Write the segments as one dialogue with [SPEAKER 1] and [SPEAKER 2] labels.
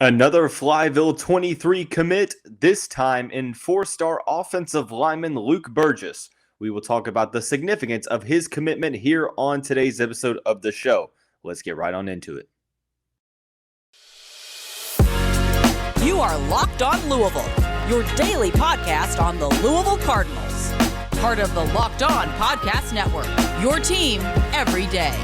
[SPEAKER 1] Another Flyville 23 commit, this time in four-star offensive lineman Luke Burgess. We will talk about the significance of his commitment here on today's episode of the show. Let's get right on into it.
[SPEAKER 2] You are Locked On Louisville, your daily podcast on the Louisville Cardinals. Part of the Locked On Podcast Network, your team every day.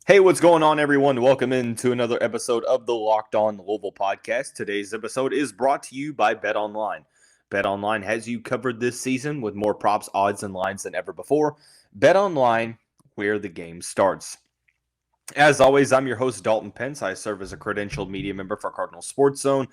[SPEAKER 1] Hey, what's going on, everyone? Welcome into another episode of the Locked On Louisville podcast. Today's episode is brought to you by BetOnline. BetOnline has you covered this season with more props, odds, and lines than ever before. BetOnline, where the game starts. As always, I'm your host, Dalton Pence. I serve as a credentialed media member for Cardinals Sports Zone.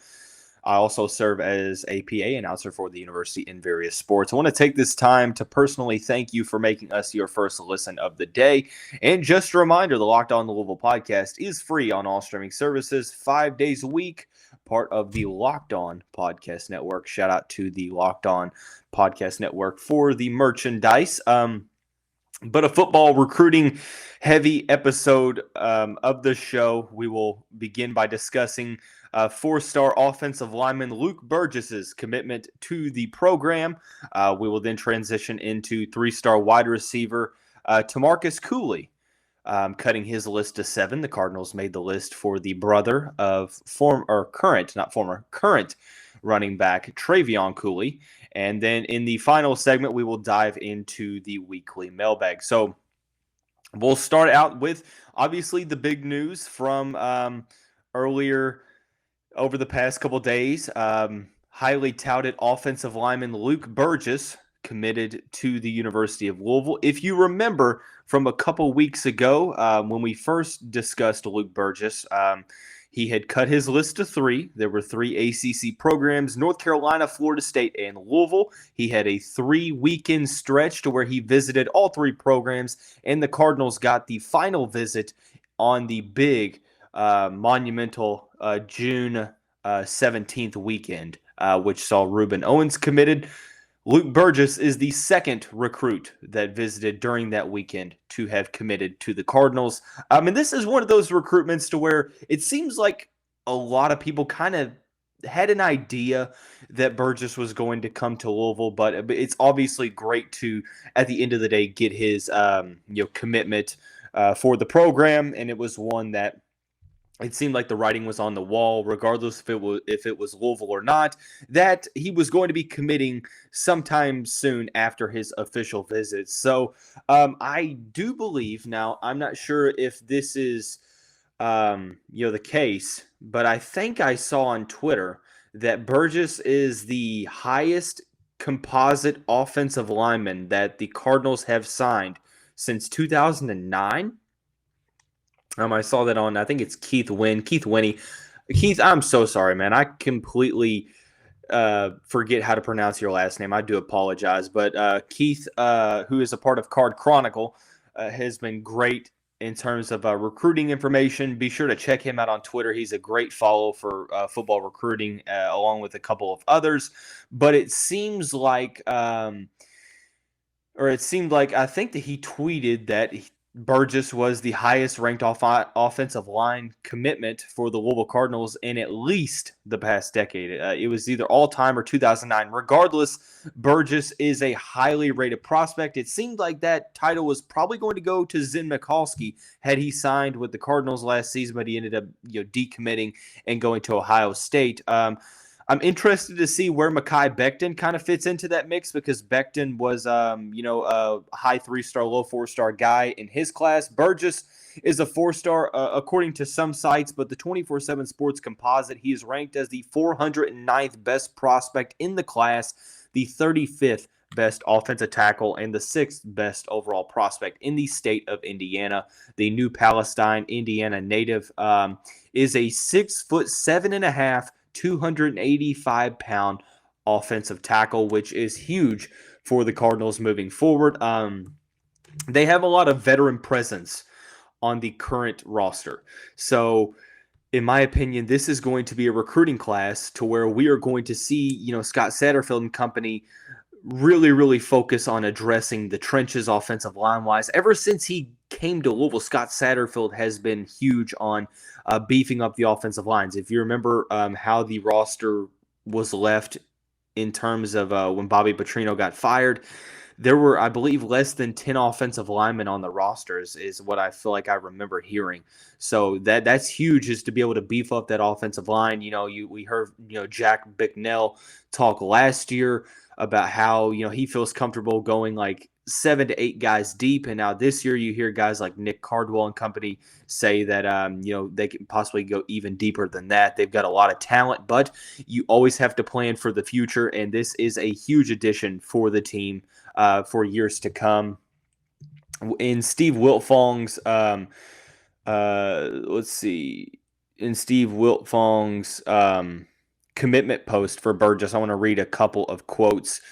[SPEAKER 1] I also serve as a PA announcer for the university in various sports. I want to take this time to personally thank you for making us your first listen of the day. And just a reminder, the Locked On Louisville podcast is free on all streaming services 5 days a week, part of the Locked On Podcast Network. Shout out to the Locked On Podcast Network for the merchandise. But a football recruiting heavy episode of the show. We will begin by discussing four-star offensive lineman Luke Burgess's commitment to the program. We will then transition into three-star wide receiver Tamarcus Cooley, cutting his list to 7. The Cardinals made the list for the brother of current running back Trevion Cooley. And then in the final segment, we will dive into the weekly mailbag. So we'll start out with, obviously, the big news from earlier over the past couple days. Highly touted offensive lineman Luke Burgess committed to the University of Louisville. If you remember from a couple weeks ago, when we first discussed Luke Burgess, he had cut his list to 3. There were 3 ACC programs: North Carolina, Florida State, and Louisville. He had a 3-weekend stretch to where he visited all 3 programs, and the Cardinals got the final visit on the big, monumental June 17th weekend, which saw Ruben Owens committed. Luke Burgess is the second recruit that visited during that weekend to have committed to the Cardinals. And this is one of those recruitments to where it seems like a lot of people kind of had an idea that Burgess was going to come to Louisville, but it's obviously great to, at the end of the day, get his commitment for the program. And it was one that it seemed like the writing was on the wall, regardless if it was Louisville or not, that he was going to be committing sometime soon after his official visit. So I do believe, now I'm not sure if this is the case, but I think I saw on Twitter that Burgess is the highest composite offensive lineman that the Cardinals have signed since 2009. I saw that on, I think it's Keith Winnie. Keith, I'm so sorry, man. I completely forget how to pronounce your last name. I do apologize. But Keith, who is a part of Card Chronicle, has been great in terms of recruiting information. Be sure to check him out on Twitter. He's a great follow for football recruiting, along with a couple of others. But it seems like, I think that he tweeted that Burgess was the highest ranked offensive line commitment for the Louisville Cardinals in at least the past decade. It was either all-time or 2009. Regardless, Burgess is a highly rated prospect. It seemed like that title was probably going to go to Zen Mikulski had he signed with the Cardinals last season, but he ended up decommitting and going to Ohio State. I'm interested to see where Mekhi Becton kind of fits into that mix, because Becton was, a high 3-star, low 4-star guy in his class. Burgess is a 4-star, according to some sites, but the 24/7 Sports Composite, he is ranked as the 409th best prospect in the class, the 35th best offensive tackle, and the 6th best overall prospect in the state of Indiana. The New Palestine, Indiana native, is a 6'7.5", 285-pound offensive tackle, which is huge for the Cardinals moving forward. They have a lot of veteran presence on the current roster. So, in my opinion, this is going to be a recruiting class to where we are going to see, Scott Satterfield and company really, really focus on addressing the trenches offensive line-wise. Ever since he came to Louisville, Scott Satterfield has been huge on beefing up the offensive lines. If you remember how the roster was left in terms of when Bobby Petrino got fired, there were, I believe, less than 10 offensive linemen on the rosters is what I feel like I remember hearing. So that's huge, is to be able to beef up that offensive line. We heard, Jack Bicknell talk last year about how, he feels comfortable going like 7 to 8 guys deep. And now this year you hear guys like Nick Cardwell and company say that, they can possibly go even deeper than that. They've got a lot of talent, but you always have to plan for the future. And this is a huge addition for the team for years to come. In Steve Wiltfong's, commitment post for Burgess, I want to read a couple of quotes.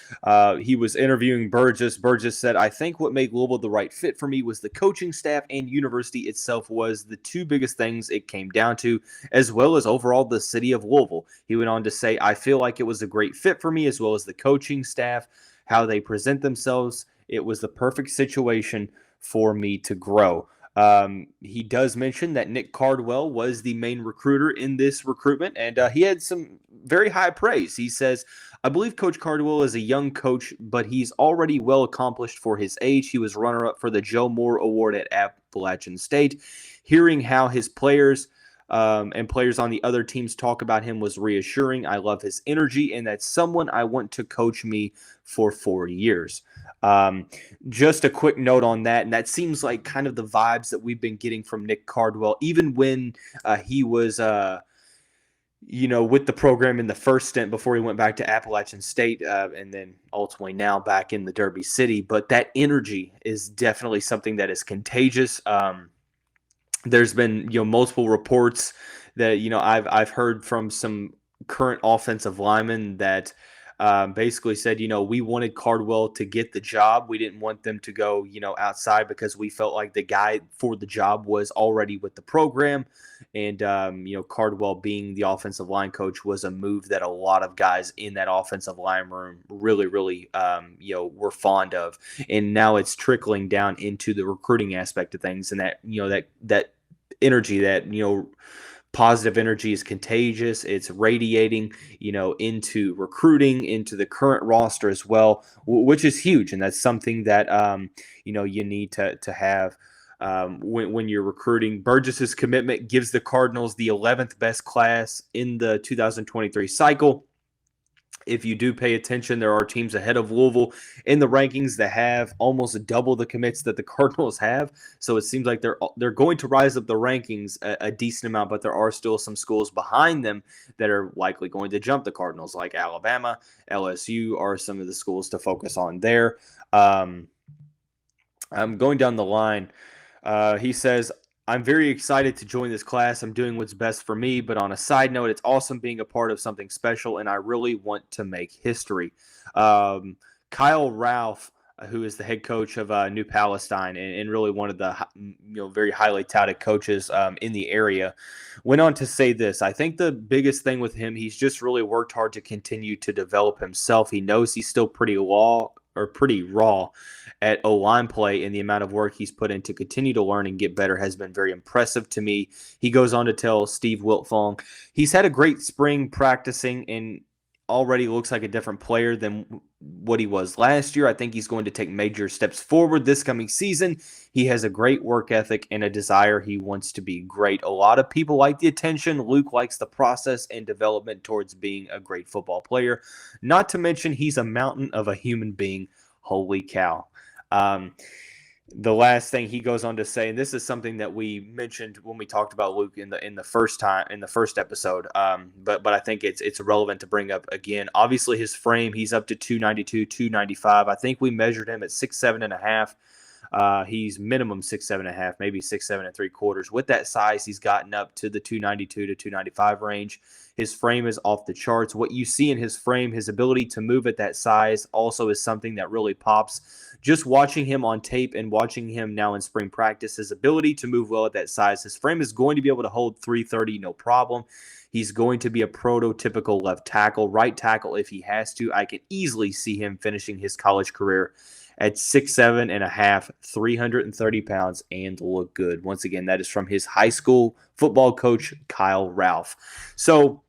[SPEAKER 1] He was interviewing Burgess. Burgess said, "I think what made Louisville the right fit for me was the coaching staff and university itself was the two biggest things it came down to, as well as overall the city of Louisville." He went on to say, "I feel like it was a great fit for me, as well as the coaching staff, how they present themselves. It was the perfect situation for me to grow." He does mention that Nick Cardwell was the main recruiter in this recruitment, and he had some very high praise. He says, "I believe Coach Cardwell is a young coach, but he's already well accomplished for his age. He was runner-up for the Joe Moore Award at Appalachian State. Hearing how his players and players on the other teams talk about him was reassuring. I love his energy, and that's someone I want to coach me for 4 years." Just a quick note on that, and that seems like kind of the vibes that we've been getting from Nick Cardwell, even when he was, with the program in the first stint before he went back to Appalachian State, and then ultimately now back in the Derby City. But that energy is definitely something that is contagious. There's been, multiple reports that, I've heard from some current offensive linemen that basically said, we wanted Cardwell to get the job. We didn't want them to go, outside, because we felt like the guy for the job was already with the program. And, Cardwell being the offensive line coach was a move that a lot of guys in that offensive line room really, really, were fond of. And now it's trickling down into the recruiting aspect of things. And that, that energy, that, positive energy is contagious. It's radiating, into recruiting, into the current roster as well, which is huge. And that's something that, you need to have when you're recruiting. Burgess's commitment gives the Cardinals the 11th best class in the 2023 cycle. If you do pay attention, there are teams ahead of Louisville in the rankings that have almost double the commits that the Cardinals have. So it seems like they're going to rise up the rankings a decent amount, but there are still some schools behind them that are likely going to jump the Cardinals, like Alabama, LSU are some of the schools to focus on there. I'm going down the line. He says, "I'm very excited to join this class. I'm doing what's best for me, but on a side note, it's awesome being a part of something special, and I really want to make history." Kyle Ralph, who is the head coach of New Palestine and really one of the very highly touted coaches in the area, went on to say this: "I think the biggest thing with him, he's just really worked hard to continue to develop himself. He knows he's still pretty raw at O-line play, and the amount of work he's put in to continue to learn and get better has been very impressive to me." He goes on to tell Steve Wiltfong, "He's had a great spring practicing and already looks like a different player than what he was last year. I think he's going to take major steps forward this coming season. He has a great work ethic and a desire. He wants to be great. A lot of people like the attention. Luke likes the process and development towards being a great football player. Not to mention, he's a mountain of a human being. Holy cow." The last thing he goes on to say, and this is something that we mentioned when we talked about Luke in the first episode, but I think it's relevant to bring up again. Obviously, his frame, he's up to 292, 295. I think we measured him at 6'7.5". He's minimum 6'7.5", maybe 6'7 3/4. With that size, he's gotten up to the 292 to 295 range. His frame is off the charts. What you see in his frame, his ability to move at that size, also is something that really pops. Just watching him on tape and watching him now in spring practice, his ability to move well at that size, his frame is going to be able to hold 330, no problem. He's going to be a prototypical left tackle, right tackle if he has to. I can easily see him finishing his college career at 6'7.5", 330 pounds, and look good. Once again, that is from his high school football coach, Kyle Ralph. So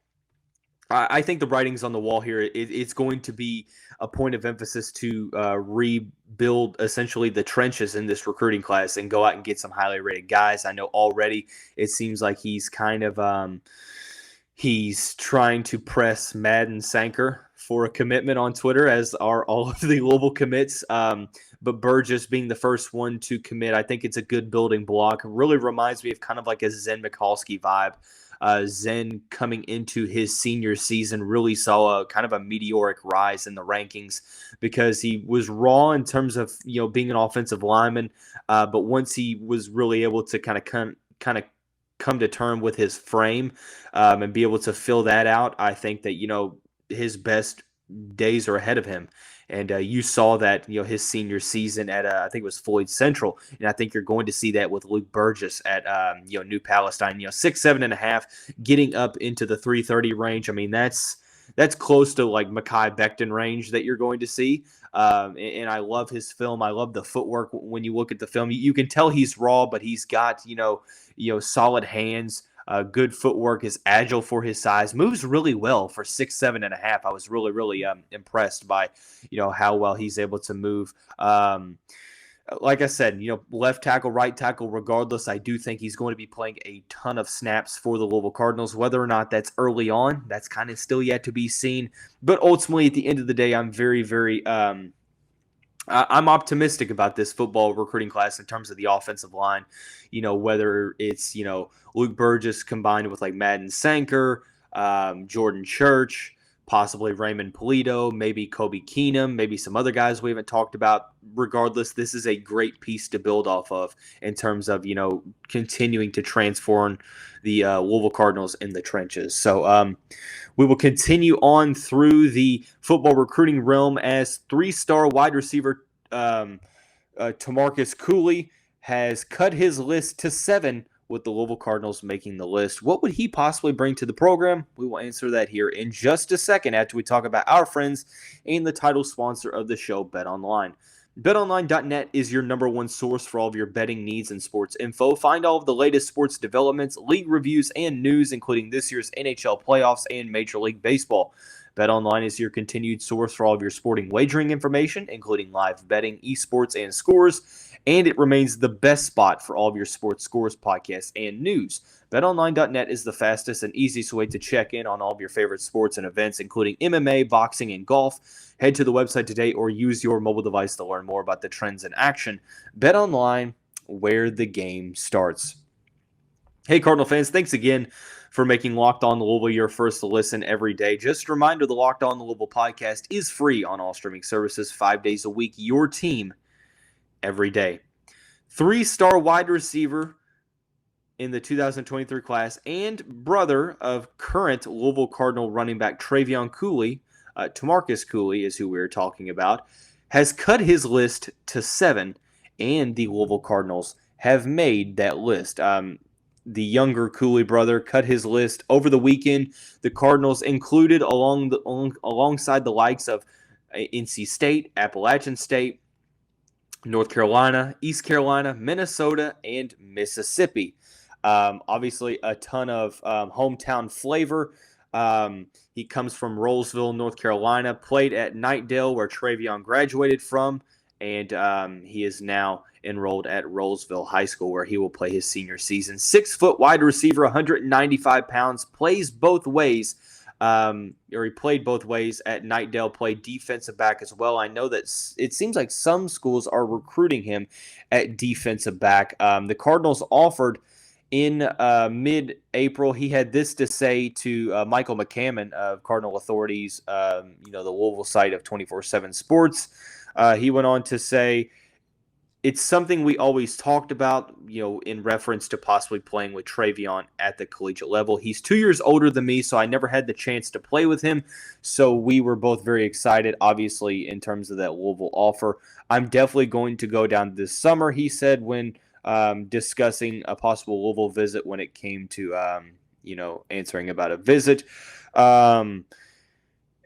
[SPEAKER 1] I think the writing's on the wall here. It's going to be a point of emphasis to rebuild essentially the trenches in this recruiting class and go out and get some highly rated guys. I know already it seems like he's kind of he's trying to press Madden Sanker for a commitment on Twitter, as are all of the Louisville commits. But Burgess being the first one to commit, I think it's a good building block. It really reminds me of kind of like a Zen Mikulski vibe. Zen coming into his senior season really saw a kind of a meteoric rise in the rankings because he was raw in terms of being an offensive lineman, but once he was really able to kind of come to term with his frame and be able to fill that out, I think that his best days are ahead of him. And you saw that, his senior season at, I think it was Floyd Central. And I think you're going to see that with Luke Burgess at, New Palestine, 6'7.5", getting up into the 330 range. I mean, that's close to like Mekhi Becton range that you're going to see. And I love his film. I love the footwork. When you look at the film, you can tell he's raw, but he's got, solid hands. Good footwork, is agile for his size, moves really well for 6'7.5". I was really impressed by how well he's able to move. Like I said, left tackle, right tackle, regardless, I do think he's going to be playing a ton of snaps for the Louisville Cardinals. Whether or not that's early on, that's kind of still yet to be seen. But ultimately, at the end of the day, I'm very I'm optimistic about this football recruiting class in terms of the offensive line. Whether it's, Luke Burgess combined with like Madden Sanker, Jordan Church, possibly Raymond Polito, maybe Kobe Keenum, maybe some other guys we haven't talked about. Regardless, this is a great piece to build off of in terms of, continuing to transform the Louisville Cardinals in the trenches. So we will continue on through the football recruiting realm as 3-star wide receiver Tamarcus Cooley has cut his list to 7, with the Louisville Cardinals making the list. What would he possibly bring to the program? We will answer that here in just a second after we talk about our friends and the title sponsor of the show, BetOnline. BetOnline.net is your number one source for all of your betting needs and sports info. Find all of the latest sports developments, league reviews, and news, including this year's NHL playoffs and Major League Baseball. BetOnline is your continued source for all of your sporting wagering information, including live betting, esports, and scores. And it remains the best spot for all of your sports scores, podcasts, and news. BetOnline.net is the fastest and easiest way to check in on all of your favorite sports and events, including MMA, boxing, and golf. Head to the website today or use your mobile device to learn more about the trends in action. BetOnline, where the game starts. Hey, Cardinal fans, thanks again for making Locked On Louisville your first listen every day. Just a reminder, the Locked On Louisville podcast is free on all streaming services 5 days a week. Your team every day. 3-star wide receiver in the 2023 class and brother of current Louisville Cardinal running back Trevion Cooley, Tamarcus Cooley is who we're talking about, has cut his list to 7, and the Louisville Cardinals have made that list. The younger Cooley brother cut his list over the weekend. The Cardinals included alongside the likes of NC State, Appalachian State, North Carolina, East Carolina, Minnesota, and Mississippi. Obviously, a ton of hometown flavor. He comes from Rolesville, North Carolina, played at Knightdale, where Trevion graduated from, and he is now enrolled at Rolesville High School, where he will play his senior season. 6-foot wide receiver, 195 pounds, plays both ways. He played both ways at Knightdale, played defensive back as well. I know that it seems like some schools are recruiting him at defensive back. The Cardinals offered in mid-April. He had this to say to Michael McCammon of Cardinal Authorities, the Louisville site of 24/7 Sports. He went on to say, it's something we always talked about, in reference to possibly playing with Trevion at the collegiate level. He's 2 years older than me, so I never had the chance to play with him. So we were both very excited, obviously, in terms of that Louisville offer. I'm definitely going to go down this summer, he said, when discussing a possible Louisville visit when it came to, answering about a visit.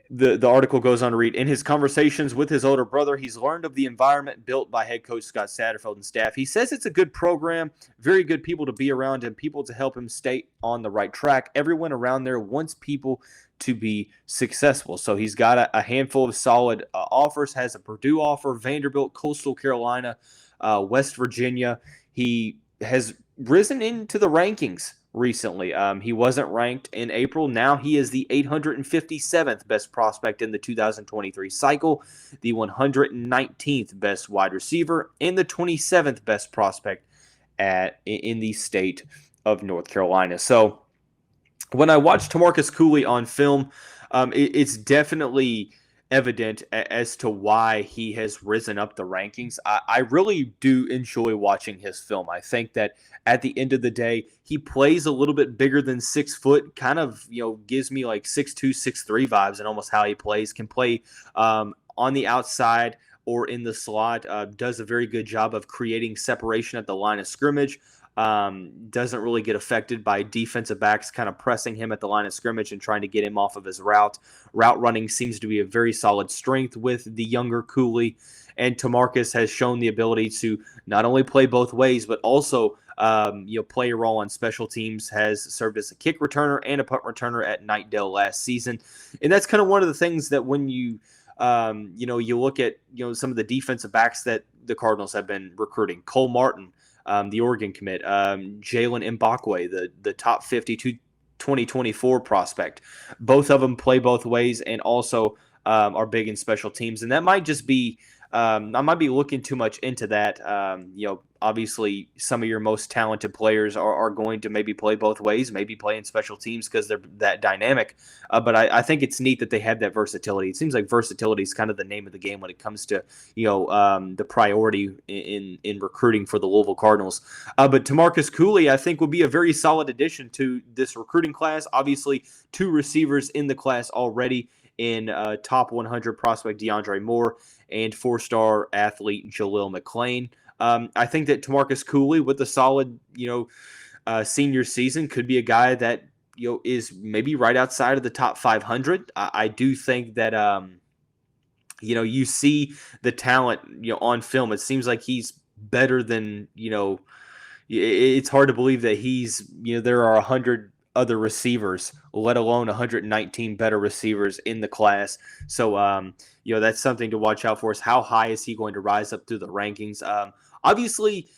[SPEAKER 1] The article goes on to read, in his conversations with his older brother, he's learned of the environment built by head coach Scott Satterfield and staff. He says it's a good program, very good people to be around and people to help him stay on the right track. Everyone around there wants people to be successful. So he's got a handful of solid offers, has a Purdue offer, Vanderbilt, Coastal Carolina, West Virginia. He has risen into the rankings recently. He wasn't ranked in April. Now he is the 857th best prospect in the 2023 cycle, the 119th best wide receiver, and the 27th best prospect in the state of North Carolina. So when I watched Tamarcus Cooley on film, it's definitely evident as to why he has risen up the rankings. I really do enjoy watching his film. I think that at the end of the day, he plays a little bit bigger than 6 foot, kind of, gives me like 6'2", 6'3" vibes and almost how he plays. Can play on the outside or in the slot, does a very good job of creating separation at the line of scrimmage. Doesn't really get affected by defensive backs kind of pressing him at the line of scrimmage and trying to get him off of his route. Route running seems to be a very solid strength with the younger Cooley, and Tamarcus has shown the ability to not only play both ways, but also play a role on special teams. Has served as a kick returner and a punt returner at Knightdale last season, and that's kind of one of the things that when you look at some of the defensive backs that the Cardinals have been recruiting, Cole Martin, the Oregon commit, Jalen Mbakwe, the top 52 2024 prospect. Both of them play both ways and also are big in special teams. And that might just be, I might be looking too much into that. Obviously, some of your most talented players are going to maybe play both ways, maybe play in special teams because they're that dynamic. But I think it's neat that they have that versatility. It seems like versatility is kind of the name of the game when it comes to the priority in recruiting for the Louisville Cardinals. But Tamarcus Cooley, I think, will be a very solid addition to this recruiting class. Obviously, 2 receivers in the class already in top 100 prospect DeAndre Moore and 4-star athlete Jalil McClain. I think that Tamarcus Cooley, with a solid, senior season, could be a guy that is maybe right outside of the top 500. I do think that you see the talent on film. It seems like he's better than It's hard to believe that he's there are 100 other receivers, let alone 119 better receivers in the class. So that's something to watch out for. Is how high is he going to rise up through the rankings? Obviously,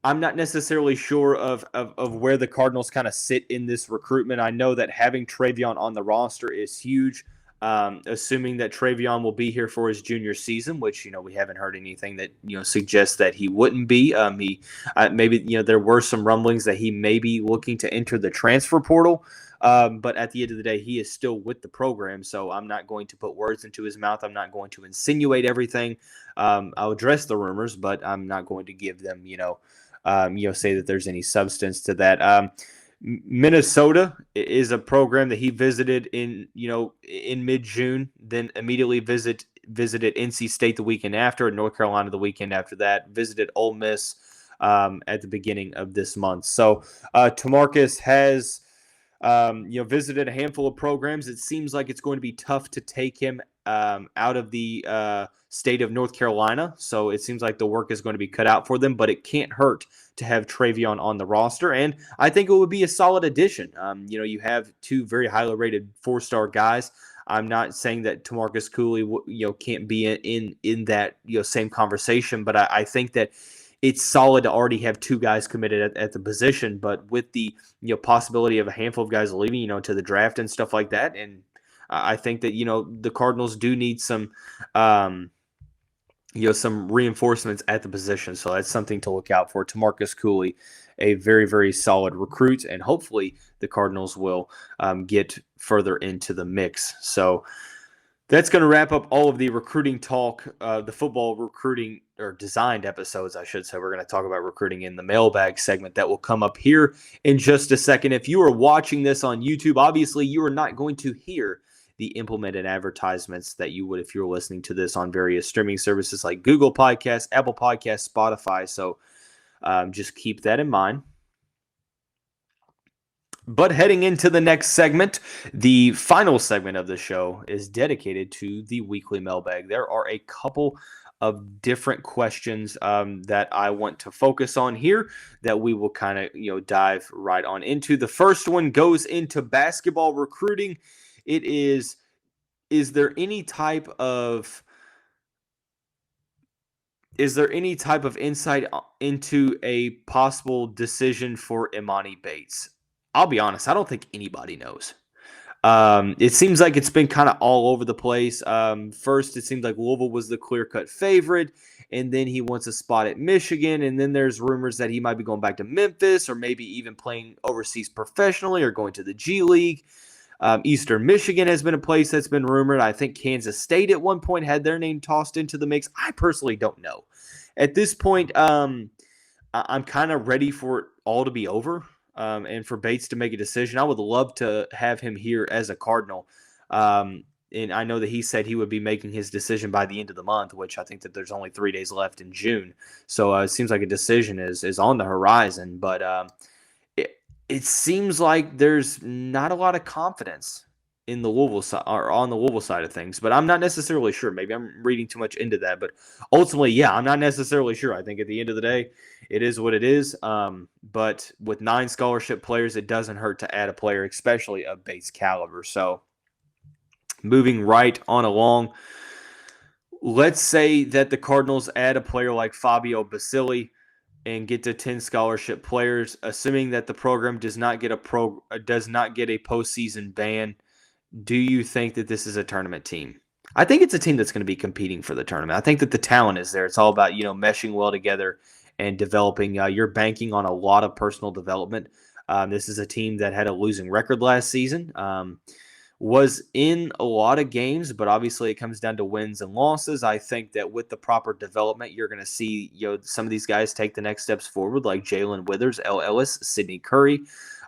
[SPEAKER 1] I'm not necessarily sure of where the Cardinals kind of sit in this recruitment. I know that having Trevion on the roster is huge, assuming that Trevion will be here for his junior season, which, we haven't heard anything that, suggests that he wouldn't be. Maybe there were some rumblings that he may be looking to enter the transfer portal. But at the end of the day, he is still with the program, so I'm not going to put words into his mouth. I'm not going to insinuate everything. I'll address the rumors, but I'm not going to give them, say that there's any substance to that. Minnesota is a program that he visited in mid-June, then immediately visited NC State the weekend after, North Carolina the weekend after that, visited Ole Miss at the beginning of this month. So Tamarcus has visited a handful of programs. It seems like it's going to be tough to take him out of the state of North Carolina. So it seems like the work is going to be cut out for them, but it can't hurt to have Trevion on the roster. And I think it would be a solid addition. You have 2 very highly rated 4-star guys. I'm not saying that Tamarcus Cooley, can't be in that, same conversation, but I think that it's solid to already have 2 guys committed at the position, but with the possibility of a handful of guys leaving, to the draft and stuff like that. And I think that the Cardinals do need some some reinforcements at the position, so that's something to look out for. Tamarcus Cooley, a very, very solid recruit, and hopefully the Cardinals will get further into the mix. So that's going to wrap up all of the recruiting talk, the football recruiting or designed episodes, I should say. We're going to talk about recruiting in the mailbag segment that will come up here in just a second. If you are watching this on YouTube, obviously you are not going to hear the implemented advertisements that you would if you were listening to this on various streaming services like Google Podcasts, Apple Podcasts, Spotify. So just keep that in mind. But heading into the next segment, the final segment of the show is dedicated to the weekly mailbag. There are a couple of different questions that I want to focus on here that we will kind of dive right on into. The first one goes into basketball recruiting. It is there any type of insight into a possible decision for Imani Bates? I'll be honest, I don't think anybody knows. It seems like it's been kind of all over the place. First, it seemed like Louisville was the clear-cut favorite, and then he wants a spot at Michigan, and then there's rumors that he might be going back to Memphis or maybe even playing overseas professionally or going to the G League. Eastern Michigan has been a place that's been rumored. I think Kansas State at one point had their name tossed into the mix. I personally don't know. At this point, I'm kind of ready for it all to be over. And for Bates to make a decision. I would love to have him here as a Cardinal. And I know that he said he would be making his decision by the end of the month, which I think that there's only 3 days left in June. So it seems like a decision is on the horizon. But it seems like there's not a lot of confidence in the Louisville side or on the Louisville side of things. But I'm not necessarily sure. Maybe I'm reading too much into that. But ultimately, yeah, I'm not necessarily sure. I think at the end of the day, it is what it is. But with 9 scholarship players, it doesn't hurt to add a player, especially of Bates caliber. So moving right on along, let's say that the Cardinals add a player like Fabio Basili and get to 10 scholarship players, assuming that the program does not get a postseason ban. Do you think that this is a tournament team? I think it's a team that's going to be competing for the tournament. I think that the talent is there. It's all about, meshing well together and developing. You're banking on a lot of personal development. This is a team that had a losing record last season, was in a lot of games, but obviously it comes down to wins and losses. I think that with the proper development, you're going to see some of these guys take the next steps forward, like Jalen Withers, L. Ellis, Sidney Curry.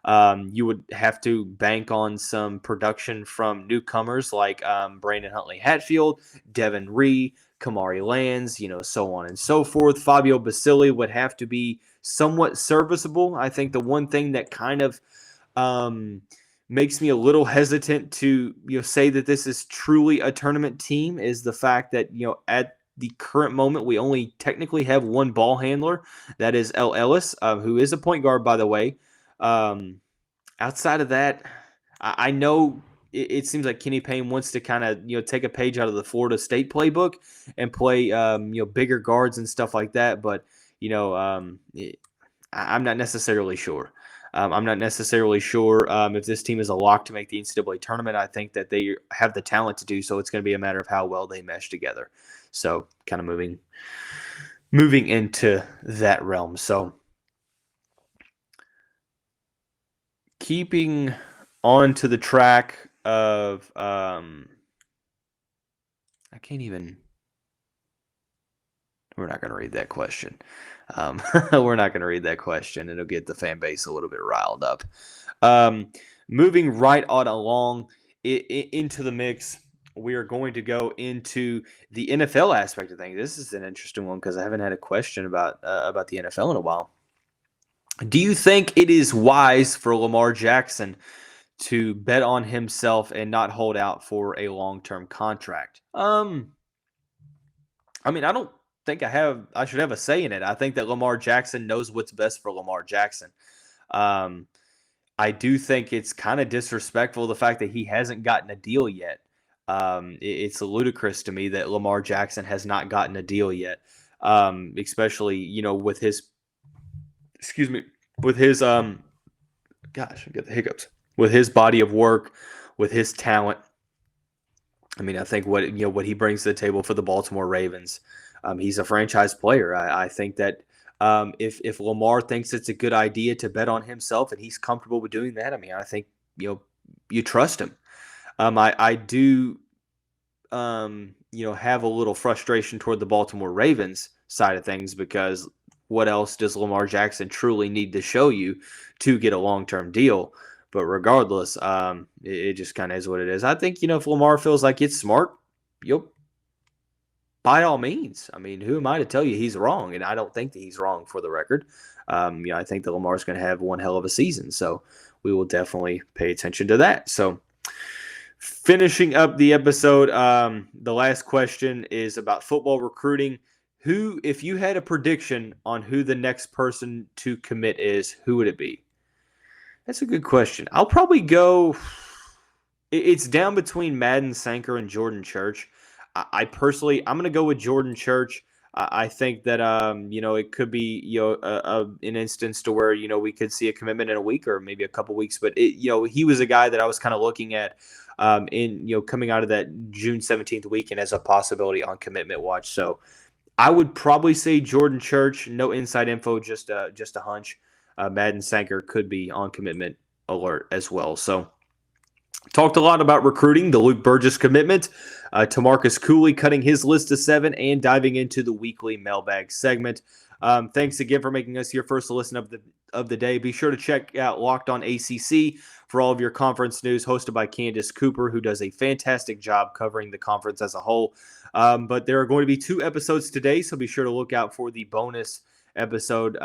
[SPEAKER 1] You would have to bank on some production from newcomers like Brandon Huntley Hatfield, Devin Ree, Kamari Lands, so on and so forth. Fabio Basili would have to be somewhat serviceable. I think the one thing that kind of makes me a little hesitant to say that this is truly a tournament team is the fact that at the current moment we only technically have one ball handler, that is L. Ellis, who is a point guard, by the way. Outside of that, I know it seems like Kenny Payne wants to kind of take a page out of the Florida State playbook and play bigger guards and stuff like that, but I'm not necessarily sure. I'm not necessarily sure if this team is a lock to make the NCAA tournament. I think that they have the talent to do so. It's going to be a matter of how well they mesh together. So kind of moving into that realm. So keeping on to the track of we're not going to read that question. We're not going to read that question. It'll get the fan base a little bit riled up. Moving right on along into the mix, we are going to go into the NFL aspect of things. This is an interesting one because I haven't had a question about the NFL in a while. Do you think it is wise for Lamar Jackson to bet on himself and not hold out for a long-term contract? I don't think I should have a say in it. I think that Lamar Jackson knows what's best for Lamar Jackson. I do think it's kind of disrespectful the fact that he hasn't gotten a deal yet. It's ludicrous to me that Lamar Jackson has not gotten a deal yet, especially with his gosh, I get the hiccups, with his body of work, with his talent. I think what he brings to the table for the Baltimore Ravens. He's a franchise player. I think that if Lamar thinks it's a good idea to bet on himself and he's comfortable with doing that, I think you trust him. I do have a little frustration toward the Baltimore Ravens side of things because what else does Lamar Jackson truly need to show you to get a long-term deal? But regardless, it just kind of is what it is. I think if Lamar feels like it's smart, by all means. I mean, who am I to tell you he's wrong? And I don't think that he's wrong, for the record. I think that Lamar's going to have one hell of a season. So we will definitely pay attention to that. So finishing up the episode, the last question is about football recruiting. If you had a prediction on who the next person to commit is, who would it be? That's a good question. I'll probably go. It's down between Madden Sanker and Jordan Church. I'm going to go with Jordan Church. I think that it could be an instance to where we could see a commitment in a week or maybe a couple weeks. But he was a guy that I was kind of looking at coming out of that June 17th weekend as a possibility on commitment watch. So I would probably say Jordan Church. No inside info, just a hunch. Madden Sanker could be on commitment alert as well. So talked a lot about recruiting, the Luke Burgess commitment, Tamarcus Cooley cutting his list to 7, and diving into the weekly mailbag segment. Thanks again for making us your first listen of the day. Be sure to check out Locked On ACC for all of your conference news, hosted by Candace Cooper, who does a fantastic job covering the conference as a whole. But there are going to be 2 episodes today, so be sure to look out for the bonus episode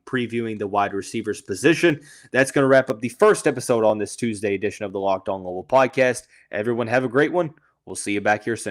[SPEAKER 1] previewing the wide receivers position. That's going to wrap up the first episode on this Tuesday edition of the Locked On Louisville podcast. Everyone have a great one. We'll see you back here soon.